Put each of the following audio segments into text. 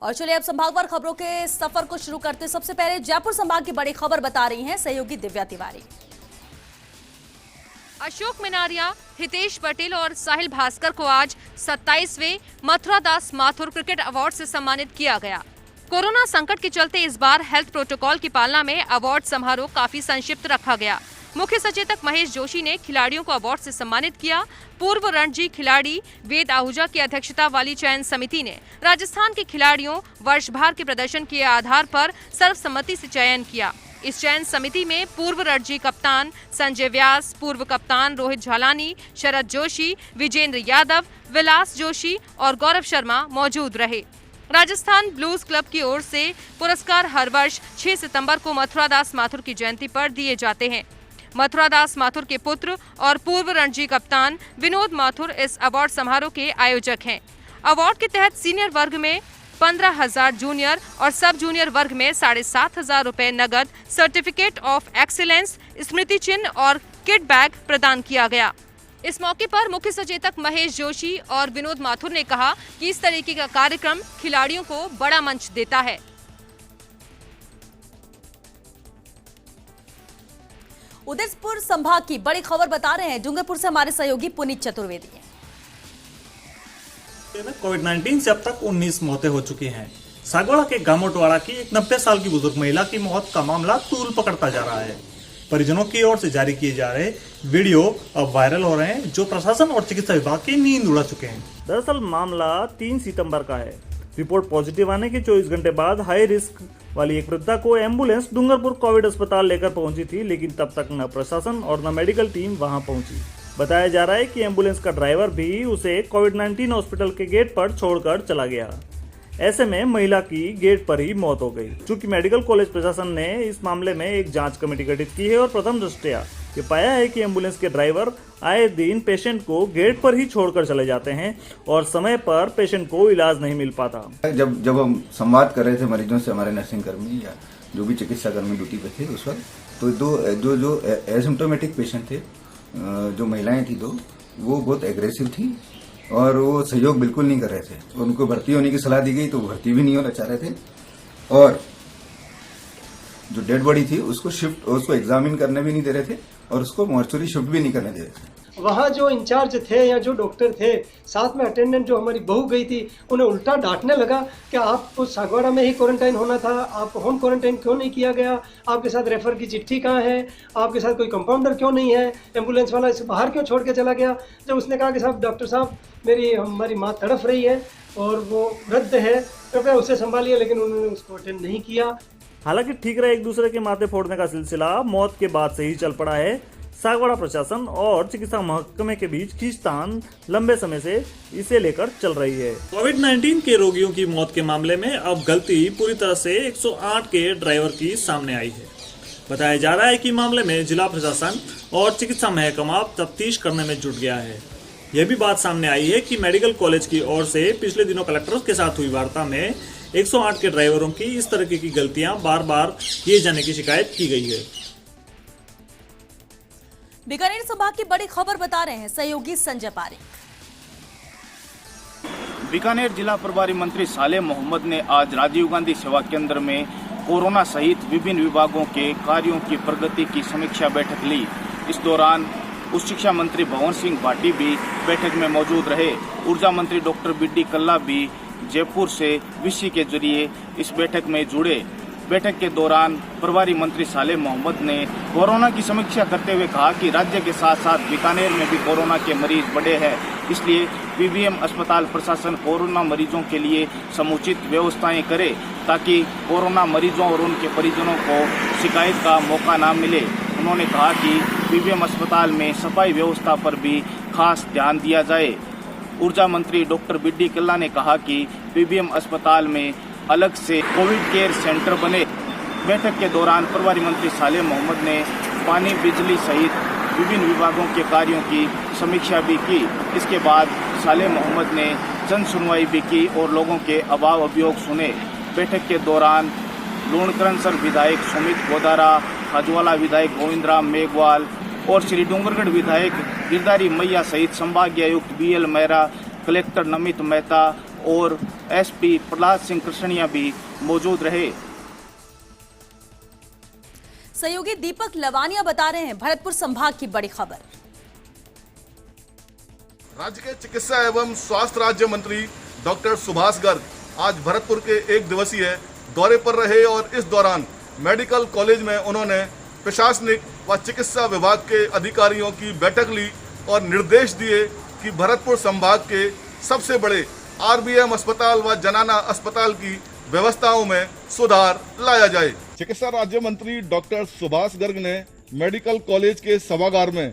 और चलिए अब संभागवार खबरों के सफर को शुरू करते हैं। सबसे पहले जयपुर संभाग की बड़ी खबर बता रही हैं सहयोगी दिव्या तिवारी। अशोक मिनारिया, हितेश पटेल और साहिल भास्कर को आज 27वें मथुरा दास माथुर क्रिकेट अवार्ड से सम्मानित किया गया। कोरोना संकट के चलते इस बार हेल्थ प्रोटोकॉल की पालना में अवार्ड समारोह काफी संक्षिप्त रखा गया। मुख्य सचेतक महेश जोशी ने खिलाड़ियों को अवार्ड से सम्मानित किया। पूर्व रणजी खिलाड़ी वेद आहूजा की अध्यक्षता वाली चयन समिति ने राजस्थान के खिलाड़ियों वर्ष भर के प्रदर्शन के आधार पर सर्वसम्मति से चयन किया। इस चयन समिति में पूर्व रणजी कप्तान संजय व्यास, पूर्व कप्तान रोहित झालानी, शरद जोशी, विजेंद्र यादव, विलास जोशी और गौरव शर्मा मौजूद रहे। राजस्थान ब्लूज क्लब की ओर से पुरस्कार हर वर्ष 6 सितंबर को मथुरा दास माथुर की जयंती पर दिए जाते हैं। मथुरा दास माथुर के पुत्र और पूर्व रणजी कप्तान विनोद माथुर इस अवार्ड समारोह के आयोजक हैं। अवार्ड के तहत सीनियर वर्ग में 15,000, जूनियर और सब जूनियर वर्ग में 7,500 रुपए नगद, सर्टिफिकेट ऑफ एक्सीलेंस, स्मृति चिन्ह और किट बैग प्रदान किया गया। इस मौके पर मुख्य सचेतक महेश जोशी और विनोद माथुर ने कहा कि इस तरीके का कार्यक्रम खिलाड़ियों को बड़ा मंच देता है। उदयपुर संभाग की बड़ी खबर बता रहे हैं डूंगरपुर से हमारे सहयोगी पुनीत चतुर्वेदी। कोविड-19 से अब तक 19 मौतें हो चुकी हैं। सागवाड़ा के गामोटवाड़ा की एक 90 साल की बुजुर्ग महिला की मौत का मामला तूल पकड़ता जा रहा है। परिजनों की ओर से जारी किए जा रहे वीडियो अब वायरल हो रहे हैं, जो प्रशासन और चिकित्सा विभाग की नींद उड़ा चुके हैं। दरअसल मामला 3 सितंबर का है। रिपोर्ट पॉजिटिव आने के 24 घंटे बाद हाई रिस्क वाली एक वृद्धा को एम्बुलेंस डूंगरपुर कोविड अस्पताल लेकर पहुंची थी, लेकिन तब तक न प्रशासन और न मेडिकल टीम वहां पहुंची। बताया जा रहा है कि एम्बुलेंस का ड्राइवर भी उसे कोविड-19 हॉस्पिटल के गेट पर छोड़कर चला गया। ऐसे में महिला की गेट पर ही मौत हो गई। चूंकि मेडिकल कॉलेज प्रशासन ने इस मामले में एक जांच कमेटी गठित की है और प्रथम दृष्टया ये पाया है कि एम्बुलेंस के ड्राइवर आए दिन पेशेंट को गेट पर ही छोड़कर चले जाते हैं और समय पर पेशेंट को इलाज नहीं मिल पाता। जब हम संवाद कर रहे थे मरीजों से, हमारे नर्सिंग कर्मी या जो भी चिकित्सा कर्मी ड्यूटी पे थे उस वक्त, तो जो एसिम्प्टोमेटिक पेशेंट थे, जो महिलाएं थी दो, वो बहुत एग्रेसिव थी और वो सहयोग बिल्कुल नहीं कर रहे थे। उनको भर्ती होने की सलाह दी गई तो भर्ती भी नहीं होना चाह रहे थे और जो डेड बॉडी थी उसको एग्जामिन करने भी नहीं दे रहे थे और उसको मॉर्चुरी शिफ्ट भी नहीं करने दे रहे थे। वहाँ जो इंचार्ज थे या जो डॉक्टर थे, साथ में अटेंडेंट जो हमारी बहू गई थी, उन्हें उल्टा डांटने लगा कि आपको सागवाड़ा में ही क्वारंटाइन होना था, आपको होम क्वारंटाइन क्यों नहीं किया गया, आपके साथ रेफर की चिट्ठी कहाँ है, आपके साथ कोई कंपाउंडर क्यों नहीं है, एम्बुलेंस वाला इसे बाहर क्यों छोड़ के चला गया। जब उसने कहा कि साहब डॉक्टर साहब हमारी माँ तड़फ रही है और वो वृद्ध है, कृपया उसे संभालिए, लेकिन उन्होंने उसको अटेंड नहीं किया। हालांकि ठीक रहे एक दूसरे के माथे फोड़ने का सिलसिला मौत के बाद से ही चल पड़ा है। सागवाड़ा प्रशासन और चिकित्सा महकमे के बीच खींचतान लंबे समय से इसे लेकर चल रही है। कोविड-19 के रोगियों की मौत के मामले में अब गलती पूरी तरह से 108 के ड्राइवर की सामने आई है। बताया जा रहा है कि मामले में जिला प्रशासन और चिकित्सा महकमा तफ्तीश करने में जुट गया है। यह भी बात सामने आई है कि मेडिकल कॉलेज की ओर से पिछले दिनों कलेक्टरों के साथ हुई वार्ता में 108 के ड्राइवरों की इस तरह की गलतियां बार बार किए जाने की शिकायत की गई है। बीकानेर संभाग की बड़ी खबर बता रहे हैं सहयोगी संजय पारी। बीकानेर जिला प्रभारी मंत्री सालेह मोहम्मद ने आज राजीव गांधी सेवा केंद्र में कोरोना सहित विभिन्न विभागों के कार्यों की प्रगति की समीक्षा बैठक ली। इस दौरान उच्च शिक्षा मंत्री भवन सिंह भाटी भी बैठक में मौजूद रहे। ऊर्जा मंत्री डॉक्टर बी.डी. कल्ला भी जयपुर से वीसी के जरिए इस बैठक में जुड़े। बैठक के दौरान प्रभारी मंत्री सालेह मोहम्मद ने कोरोना की समीक्षा करते हुए कहा कि राज्य के साथ साथ बीकानेर में भी कोरोना के मरीज बढ़े हैं, इसलिए पीबीएम अस्पताल प्रशासन कोरोना मरीजों के लिए समुचित व्यवस्थाएं करे ताकि कोरोना मरीजों और उनके परिजनों को शिकायत का मौका न मिले। उन्होंने कहा कि पीबीएम अस्पताल में सफाई व्यवस्था पर भी खास ध्यान दिया जाए। ऊर्जा मंत्री डॉक्टर बी.डी. कल्ला ने कहा कि पीबीएम अस्पताल में अलग से कोविड केयर सेंटर बने। बैठक के दौरान प्रभारी मंत्री सालेह मोहम्मद ने पानी, बिजली सहित विभिन्न विभागों के कार्यों की समीक्षा भी की। इसके बाद सालेह मोहम्मद ने जन सुनवाई भी की और लोगों के अभाव अभियोग सुने। बैठक के दौरान लूणकरणसर विधायक सुमित गोदारा, खाजवाला विधायक गोविंद राम मेघवाल और श्री डूंगरगढ़ विधायक गिरधारी मैया सहित संभागीय आयुक्त बी.एल. मेहरा, कलेक्टर नमित मेहता और एसपी प्रहलाद सिंह कृष्णिया भी मौजूद रहे। सहयोगी दीपक लवानिया बता रहे हैं भरतपुर संभाग की बड़ी खबर। राज्य के चिकित्सा एवं स्वास्थ्य राज्य मंत्री डॉक्टर सुभाष गर्ग आज भरतपुर के एक दिवसीय दौरे पर रहे और इस दौरान मेडिकल कॉलेज में उन्होंने प्रशासनिक व चिकित्सा विभाग के अधिकारियों की बैठक ली और निर्देश दिए कि भरतपुर संभाग के सबसे बड़े आरबीएम अस्पताल व जनाना अस्पताल की व्यवस्थाओं में सुधार लाया जाए। चिकित्सा राज्य मंत्री डॉक्टर सुभाष गर्ग ने मेडिकल कॉलेज के सभागार में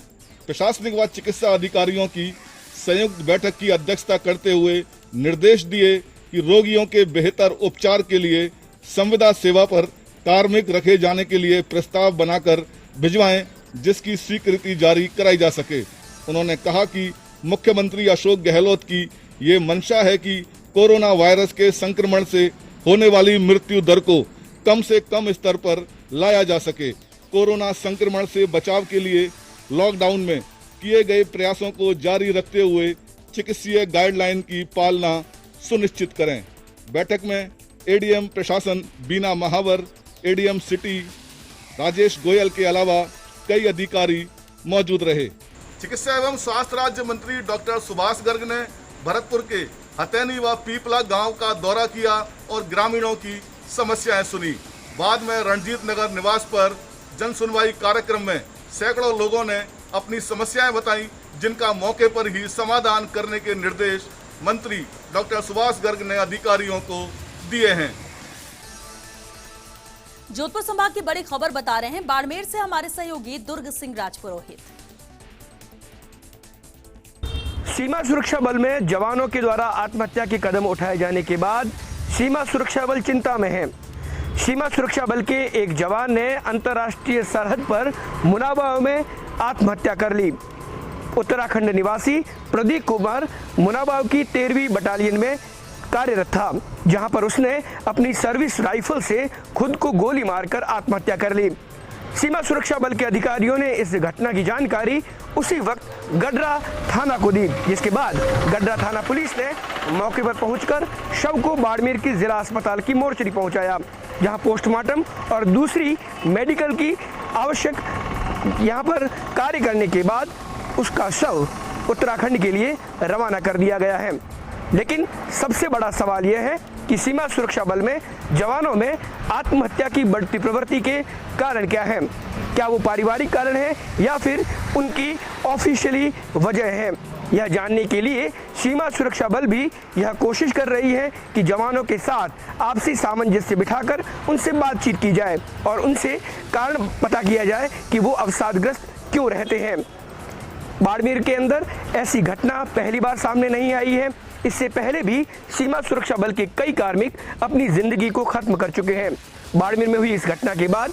प्रशासनिक व चिकित्सा अधिकारियों की संयुक्त बैठक की अध्यक्षता करते हुए निर्देश दिए कि रोगियों के बेहतर उपचार के लिए संविदा सेवा पर कार्मिक रखे जाने के लिए प्रस्ताव बनाकर भिजवाएं, जिसकी स्वीकृति जारी कराई जा सके। उन्होंने कहा कि मुख्यमंत्री अशोक गहलोत की ये मंशा है कि कोरोना वायरस के संक्रमण से होने वाली मृत्यु दर को कम से कम स्तर पर लाया जा सके। कोरोना संक्रमण से बचाव के लिए लॉकडाउन में किए गए प्रयासों को जारी रखते हुए चिकित्सीय गाइडलाइन की पालना सुनिश्चित करें। बैठक में एडीएम प्रशासन बीना महावर, एडीएम सिटी राजेश गोयल के अलावा कई अधिकारी मौजूद रहे। चिकित्सा एवं स्वास्थ्य राज्य मंत्री डॉक्टर सुभाष गर्ग ने भरतपुर के हथैनी व पीपला गांव का दौरा किया और ग्रामीणों की समस्याएं सुनी। बाद में रणजीत नगर निवास पर जन सुनवाई कार्यक्रम में सैकड़ों लोगों ने अपनी समस्याएं बताई, जिनका मौके पर ही समाधान करने के निर्देश मंत्री डॉक्टर सुभाष गर्ग ने अधिकारियों को दिए हैं। जोधपुर संभाग की बड़ी खबर बता रहे हैं बाड़मेर से हमारे सहयोगी दुर्ग सिंह राजपुरोहित। सीमा सुरक्षा बल में जवानों के द्वारा आत्महत्या के कदम उठाए जाने के बाद सीमा सुरक्षा बल चिंता में है। सीमा सुरक्षा बल के एक जवान ने अंतर्राष्ट्रीय सरहद पर मुनाबाव में आत्महत्या कर ली। उत्तराखंड निवासी प्रदीप कुमार मुनाबाव की 13वीं बटालियन में कार्यरत था, जहां पर उसने अपनी सर्विस राइफल से खुद को गोली मारकर आत्महत्या कर ली। सीमा सुरक्षा बल के अधिकारियों ने इस घटना की जानकारी उसी वक्त गडरा थाना को दी, जिसके बाद गडरा थाना पुलिस ने मौके पर पहुंचकर शव को बाड़मेर की जिला अस्पताल की मोर्चरी पहुंचाया, जहां पोस्टमार्टम और दूसरी मेडिकल की आवश्यक यहां पर कार्य करने के बाद उसका शव उत्तराखंड के लिए रवाना कर दिया गया है। लेकिन सबसे बड़ा सवाल यह है कि सीमा सुरक्षा बल में जवानों में आत्महत्या की बढ़ती प्रवृत्ति के कारण क्या है। क्या वो पारिवारिक कारण है या फिर उनकी ऑफिशियली वजह है। यह जानने के लिए सीमा सुरक्षा बल भी यह कोशिश कर रही है कि जवानों के साथ आपसी सामंजस्य बिठाकर उनसे बातचीत की जाए और उनसे कारण पता किया जाए कि वो अवसादग्रस्त क्यों रहते हैं। बाड़मेर के अंदर ऐसी घटना पहली बार सामने नहीं आई है। इससे पहले भी सीमा सुरक्षा बल के कई कार्मिक अपनी जिंदगी को खत्म कर चुके हैं। बाड़मेर में हुई इस घटना के बाद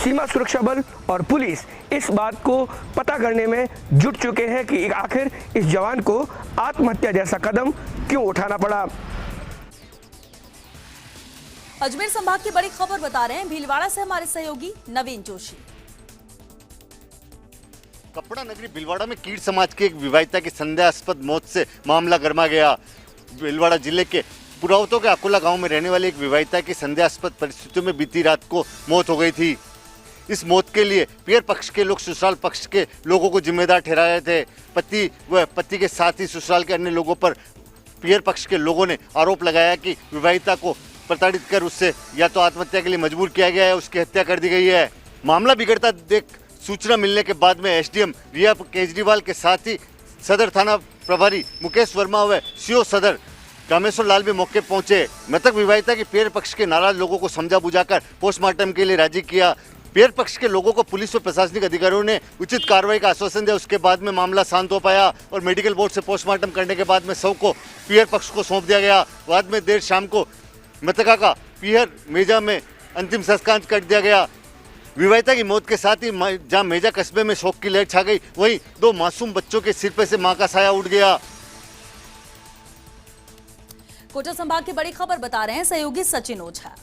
सीमा सुरक्षा बल और पुलिस इस बात को पता करने में जुट चुके हैं कि आखिर इस जवान को आत्महत्या जैसा कदम क्यों उठाना पड़ा। अजमेर संभाग की बड़ी खबर बता रहे हैं भीलवाड़ा से हमारे सहयोगी नवीन जोशी। कपड़ा नगरी भीलवाड़ा में कीट समाज के एक विवाहिता की संदेहास्पद मौत से मामला गर्मा गया। भीलवाड़ा जिले के पुरावतों के अकोला गांव में रहने वाली एक विवाहिता की संदेहास्पद परिस्थितियों में बीती रात को मौत हो गई थी। इस मौत के लिए पियर पक्ष के लोग ससुराल पक्ष के लोगों को जिम्मेदार ठहरा रहे थे। पति व पति के साथ ही ससुराल के अन्य लोगों पर पियर पक्ष के लोगों ने आरोप लगाया कि विवाहिता को प्रताड़ित कर उससे या तो आत्महत्या के लिए मजबूर किया गया है, उसकी हत्या कर दी गई है। मामला बिगड़ता देख सूचना मिलने के बाद में एसडीएम रिया केजरीवाल के साथ ही सदर थाना प्रभारी मुकेश वर्मा व सीओ सदर कामेश्वर लाल भी मौके पहुंचे। मृतक विवाहिता के पियर पक्ष के नाराज लोगों को समझा बुझाकर पोस्टमार्टम के लिए राजी किया। पियर पक्ष के लोगों को पुलिस व प्रशासनिक अधिकारियों ने उचित कार्रवाई का आश्वासन दिया। उसके बाद में मामला शांत हो पाया और मेडिकल बोर्ड से पोस्टमार्टम करने के बाद में शव को पियर पक्ष को सौंप दिया गया। बाद में देर शाम को मृतका का पियर मेजा में अंतिम संस्कार कर दिया गया। विवाहिता की मौत के साथ ही जहां मेजा कस्बे में शोक की लहर छा गई, वहीं दो मासूम बच्चों के सिर पे से मां का साया उड़ गया। कोटा संभाग की बड़ी खबर बता रहे हैं सहयोगी सचिन ओझा।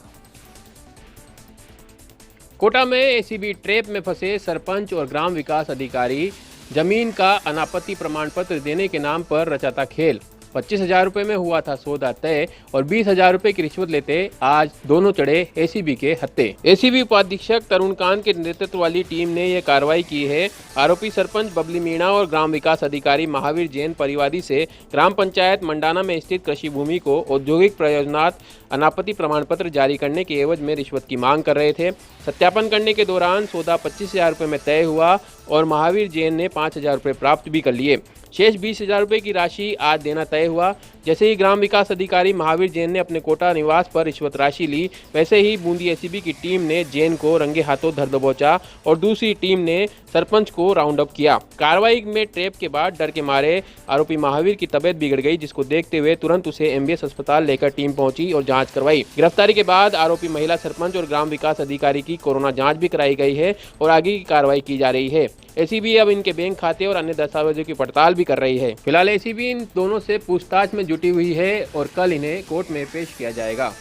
कोटा में एसीबी ट्रैप में फंसे सरपंच और ग्राम विकास अधिकारी जमीन का अनापत्ति प्रमाण पत्र देने के नाम पर रचाता खेल। 25,000 रुपए में हुआ था सौदा तय और 20,000 रुपए की रिश्वत लेते आज दोनों चढ़े एसीबी के हत्थे। एसीबी उपाधीक्षक तरुण कांत के नेतृत्व वाली टीम ने यह कार्रवाई की है। आरोपी सरपंच बबली मीणा और ग्राम विकास अधिकारी महावीर जैन परिवादी से ग्राम पंचायत मंडाना में स्थित कृषि भूमि को औद्योगिक प्रयोजनार्थ अनापत्ति प्रमाण पत्र जारी करने के एवज में रिश्वत की मांग कर रहे थे। सत्यापन करने के दौरान सौदा 25,000 रुपए में तय हुआ और महावीर जैन ने 5,000 रुपए प्राप्त भी कर लिए। शेष 20,000 रुपए की राशि आज देना तय हुआ। जैसे ही ग्राम विकास अधिकारी महावीर जैन ने अपने कोटा निवास पर रिश्वत राशि ली, वैसे ही बूंदी एसीबी की टीम ने जैन को रंगे हाथों धर दबोचा और दूसरी टीम ने सरपंच को राउंड अप किया। कार्रवाई में ट्रैप के बाद डर के मारे आरोपी महावीर की तबीयत बिगड़ गई, जिसको देखते हुए तुरंत उसे एमबीएस अस्पताल लेकर टीम पहुंची और जांच करवाई। गिरफ्तारी के बाद आरोपी महिला सरपंच और ग्राम विकास अधिकारी की कोरोना जांच भी कराई गई है और आगे की कार्रवाई की जा रही है। एसीबी अब इनके बैंक खाते और अन्य दस्तावेजों की पड़ताल भी कर रही है। फिलहाल एसीबी इन दोनों से पूछताछ में जुटी हुई है और कल इन्हें कोर्ट में पेश किया जाएगा।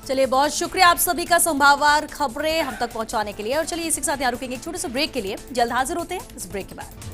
चलिए, बहुत शुक्रिया आप सभी का संभावनार खबरें हम तक पहुंचाने के लिए। और चलिए इसी के साथ यहाँ रुकेंगे एक छोटे से ब्रेक के लिए। जल्द हाजिर होते हैं इस ब्रेक के बाद।